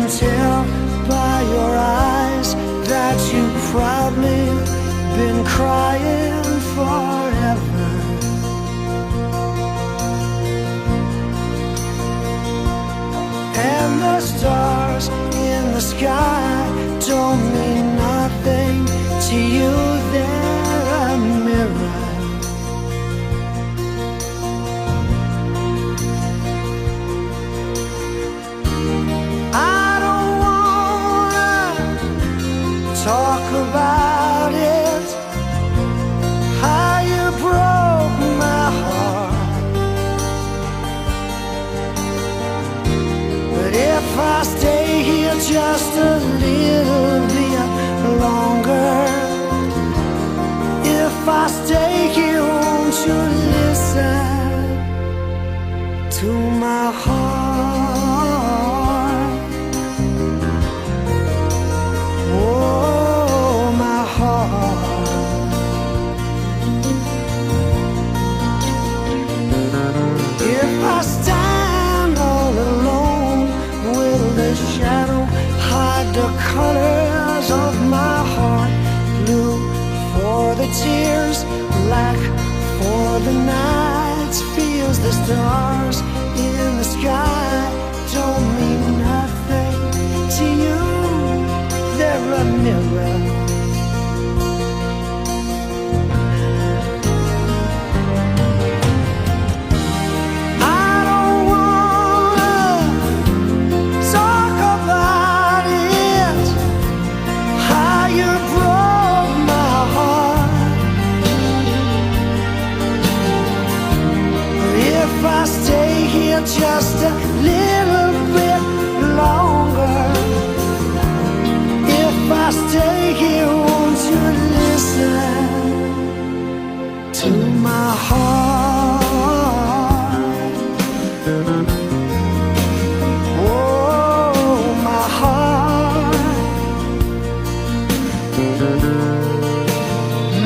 tell by your eyes that you've proudly been crying forever. And the stars in the sky don't mean nothing to you. They're a mirror. I don't wanna talk about it, how you broke my heart. But if I stay here just a little bit longer, if I stay here, won't you listen to my heart? Oh, my heart. If I stand all alone, will the shadow hide the colors of my heart? Blue for the tears, black for the nights. Feels the stars in the sky don't mean nothing to you. They're a mirror. I don't wanna talk about it, how you broke my heart. If I stay here just a little bit longer, if I stay here, won't you listen to my heart? Oh, my heart.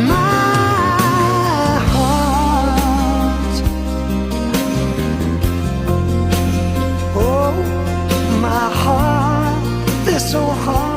My heart. Oh, my heart. This so hard.